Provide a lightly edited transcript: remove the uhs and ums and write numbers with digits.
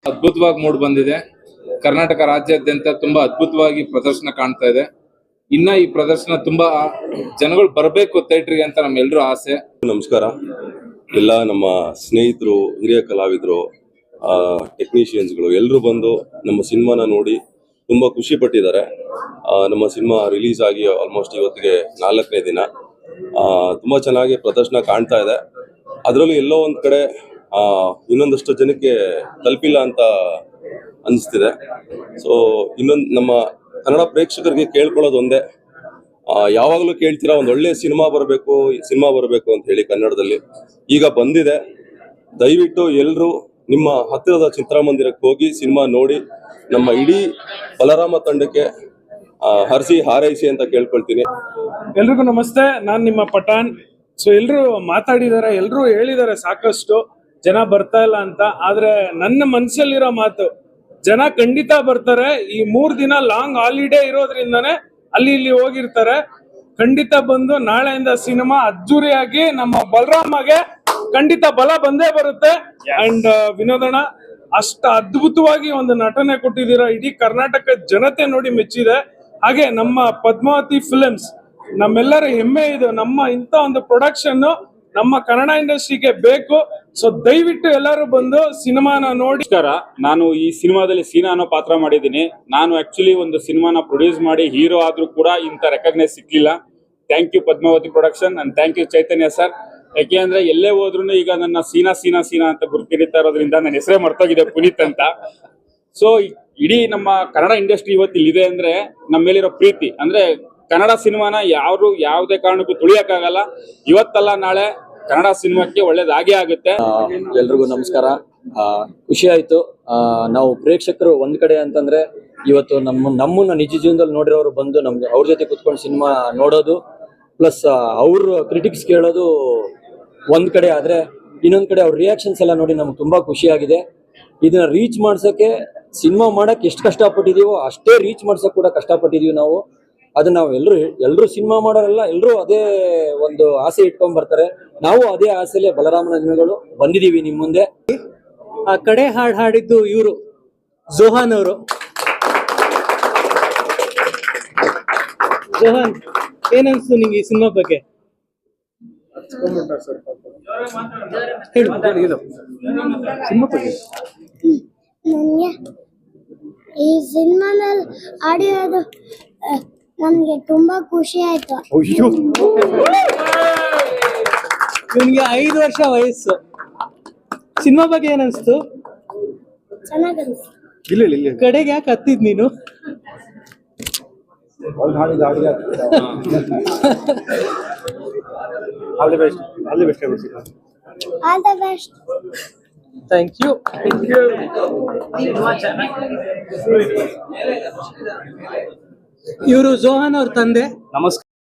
ಅದ್ಭುತವಾಗಿ ಮೂಡ್ ಬಂದಿದೆ. ಕರ್ನಾಟಕ ರಾಜ್ಯಾದ್ಯಂತ ತುಂಬಾ ಅದ್ಭುತವಾಗಿ ಪ್ರದರ್ಶನ ಕಾಣ್ತಾ ಇದೆ. ಇನ್ನ ಈ ಪ್ರದರ್ಶನ ತುಂಬಾ ಜನಗಳು ಬರಬೇಕು ಥಿಯೇಟರ್ಗೆ ಅಂತ ನಮ್ಮೆಲ್ಲರೂ ಆಸೆ. ನಮಸ್ಕಾರ. ಎಲ್ಲ ನಮ್ಮ ಸ್ನೇಹಿತರು, ಹಿರಿಯ ಕಲಾವಿದರು, ಟೆಕ್ನಿಷಿಯನ್ಸ್ಗಳು ಎಲ್ಲರೂ ಬಂದು ನಮ್ಮ ಸಿನಿಮಾನ ನೋಡಿ ತುಂಬಾ ಖುಷಿ ಪಟ್ಟಿದ್ದಾರೆ. ನಮ್ಮ ಸಿನಿಮಾ ರಿಲೀಸ್ ಆಗಿ ಆಲ್ಮೋಸ್ಟ್ ಇವತ್ತಿಗೆ 4ನೇ ದಿನ. ತುಂಬಾ ಚೆನ್ನಾಗಿ ಪ್ರದರ್ಶನ ಕಾಣ್ತಾ ಇದೆ. ಅದರಲ್ಲೂ ಎಲ್ಲೋ ಒಂದ್ ಕಡೆ ಇನ್ನೊಂದಷ್ಟು ಜನಕ್ಕೆ ತಲುಪಿಲ್ಲ ಅಂತ ಅನಿಸ್ತಿದೆ. ಸೊ ಇನ್ನೊಂದು ನಮ್ಮ ಕನ್ನಡ ಪ್ರೇಕ್ಷಕರಿಗೆ ಕೇಳ್ಕೊಳ್ಳೋದು ಒಂದೇ, ಯಾವಾಗಲೂ ಕೇಳ್ತೀರಾ ಒಂದು ಒಳ್ಳೆ ಸಿನಿಮಾ ಬರಬೇಕು ಅಂತ ಹೇಳಿ ಕನ್ನಡದಲ್ಲಿ. ಈಗ ಬಂದಿದೆ. ದಯವಿಟ್ಟು ಎಲ್ಲರೂ ನಿಮ್ಮ ಹತ್ತಿರದ ಚಿತ್ರಮಂದಿರಕ್ಕೆ ಹೋಗಿ ಸಿನಿಮಾ ನೋಡಿ ನಮ್ಮ ಇಡೀ ಬಲರಾಮ ತಂಡಕ್ಕೆ ಹರಿಸಿ ಹಾರೈಸಿ ಅಂತ ಕೇಳ್ಕೊಳ್ತೀನಿ. ಎಲ್ರಿಗೂ ನಮಸ್ತೆ, ನಾನು ನಿಮ್ಮ ಪಠಾಣ್. ಸೊ ಎಲ್ರು ಮಾತಾಡಿದ್ದಾರೆ, ಎಲ್ರು ಹೇಳಿದ್ದಾರೆ ಸಾಕಷ್ಟು ಜನ ಬರ್ತಾ ಇಲ್ಲ ಅಂತ. ಆದ್ರೆ ನನ್ನ ಮನಸ್ಸಲ್ಲಿರೋ ಮಾತು, ಜನ ಖಂಡಿತ ಬರ್ತಾರೆ. ಈ 3 ದಿನ ಲಾಂಗ್ ಹಾಲಿಡೇ ಇರೋದ್ರಿಂದಾನೇ ಅಲ್ಲಿ ಇಲ್ಲಿ ಹೋಗಿರ್ತಾರೆ. ಖಂಡಿತ ಬಂದು ನಾಳೆಯಿಂದ ಸಿನಿಮಾ ಅದ್ದೂರಿಯಾಗಿ ನಮ್ಮ ಬಲರಾಮಗೆ ಖಂಡಿತ ಬಲ ಬಂದೇ ಬರುತ್ತೆ. ಅಂಡ್ ವಿನೋದಣ್ಣ ಅಷ್ಟ ಅದ್ಭುತವಾಗಿ ಒಂದು ನಟನೆ ಕೊಟ್ಟಿದ್ದೀರಾ. ಇಡೀ ಕರ್ನಾಟಕ ಜನತೆ ನೋಡಿ ಮೆಚ್ಚಿದೆ. ಹಾಗೆ ನಮ್ಮ ಪದ್ಮಾವತಿ ಫಿಲ್ಮ್ಸ್ ನಮ್ಮೆಲ್ಲರ ಹೆಮ್ಮೆ ಇದು. ನಮ್ಮ ಇಂಥ ಒಂದು ಪ್ರೊಡಕ್ಷನ್ ನಮ್ಮ ಕನ್ನಡ ಇಂಡಸ್ಟ್ರಿಗೆ ಬೇಕು. ಸೊ ದಯವಿಟ್ಟು ಎಲ್ಲರೂ ಬಂದು ಸಿನಿಮಾನ ನೋಡಿ. ನಾನು ಈ ಸಿನಿಮಾದಲ್ಲಿ ಸೀನಾ ಅನ್ನೋ ಪಾತ್ರ ಮಾಡಿದ್ದೀನಿ. ನಾನು ಆಕ್ಚುಲಿ ಒಂದು ಸಿನಿಮಾನ ಪ್ರೊಡ್ಯೂಸ್ ಮಾಡಿ ಹೀರೋ ಆದ್ರೂ ಕೂಡ ಇಂಥ ರೆಕಗ್ನೈಸ್ ಸಿಕ್ಕಿಲ್ಲ. Thank you Padmavati production and thank you Chaitanya sir. ಯಾಕೆ ಅಂದ್ರೆ ಎಲ್ಲೇ ಹೋದ್ರು ಈಗ ನನ್ನ ಸೀನಾ ಅಂತ ಗುರುತಿರಿತಾ ಇರೋದ್ರಿಂದ ನನ್ನ ಹೆಸರೇ ಮರ್ತೋಗಿದೆ ಪುನೀತ್ ಅಂತ. ಸೊ ಇಡೀ ನಮ್ಮ ಕನ್ನಡ ಇಂಡಸ್ಟ್ರಿ ಇವತ್ತು ಇಲ್ಲಿದೆ ಅಂದ್ರೆ ನಮ್ಮ ಮೇಲಿರೋ ಪ್ರೀತಿ. ಅಂದ್ರೆ ಕನ್ನಡ ಸಿನಿಮಾನ ಯಾವುದೇ ಕಾರಣಕ್ಕೂ ತುಳಿಯಕ್ಕಾಗಲ್ಲ. ಇವತ್ತಲ್ಲ ನಾಳೆ ಕನ್ನಡ ಸಿನಿಮಾಕ್ಕೆ ಒಳ್ಳೇದಾಗೇ ಆಗುತ್ತೆ. ಎಲ್ರಿಗೂ ನಮಸ್ಕಾರ. ಖುಷಿ ಆಯ್ತು. ನಾವು ಪ್ರೇಕ್ಷಕರು ಒಂದ್ ಕಡೆ ಅಂತಂದ್ರೆ ಇವತ್ತು ನಮ್ಮನ್ನ ನಿಜ ಜೀವನದಲ್ಲಿ ನೋಡಿರೋರು ಬಂದು ಅವ್ರ ಜೊತೆ ಕುತ್ಕೊಂಡು ಸಿನಿಮಾ ನೋಡೋದು, ಪ್ಲಸ್ ಅವ್ರ ಕ್ರಿಟಿಕ್ಸ್ ಕೇಳೋದು ಒಂದ್ ಕಡೆ ಆದ್ರೆ, ಇನ್ನೊಂದ್ ಕಡೆ ಅವ್ರ ರಿಯಾಕ್ಷನ್ಸ್ ಎಲ್ಲ ನೋಡಿ ನಮ್ಗೆ ತುಂಬಾ ಖುಷಿ ಆಗಿದೆ. ಇದನ್ನ ರೀಚ್ ಮಾಡ್ಸಕ್ಕೆ ಸಿನಿಮಾ ಮಾಡಕ್ ಎಷ್ಟು ಕಷ್ಟಪಟ್ಟಿದೀವೋ ಅಷ್ಟೇ ರೀಚ್ ಮಾಡ್ಸಕ್ ಕೂಡ ಕಷ್ಟಪಟ್ಟಿದೀವಿ ನಾವು. ಅದನ್ನ ನಾವು ಎಲ್ರು ಸಿನಿಮಾ ಮಾಡೋರೆಲ್ಲ ಎಲ್ರು ಅದೇ ಒಂದು ಆಸೆ ಇಟ್ಕೊಂಡ್ ಬರ್ತಾರೆ. ನಾವು ಅದೇ ಆಸೆಲೆ ಬಲರಾಮನ ದಿನಗಳು ಬಂದಿದೀವಿ ನಿಮ್ ಮುಂದೆ. ಆ ಕಡೆ ಹಾಡಿದ್ದು ಇವರು ಜೋಹಾನ್ ಅವರು. ಜೋಹಾನ್, ಏನನ್ಸ್ತು ನಿಂಗೆ ಈ ಸಿನಿಮಾ ಬಗ್ಗೆ? ಈ ಸಿನಿಮಾನಲ್ಲಿ ಆಡಿರೋದು ನಮ್ಗೆ ತುಂಬಾ ಖುಷಿ ಆಯ್ತು. ನಿಮ್ಗೆ 5 ವರ್ಷ ವಯಸ್ಸು. ಸಿನಿಮಾ ಬಗ್ಗೆ ಏನನ್ಸ್ತು? ಚೆನ್ನಾಗನ್ಸ್ತು. ಕಡೆಗೆ ಯಾಕೆ ಹತ್ತಿದ್ ನೀನು? All the best. Thank you. ಇವರು ಜೋಹಾನ್ ಅವ್ರ ತಂದೆ. ನಮಸ್ಕಾರ.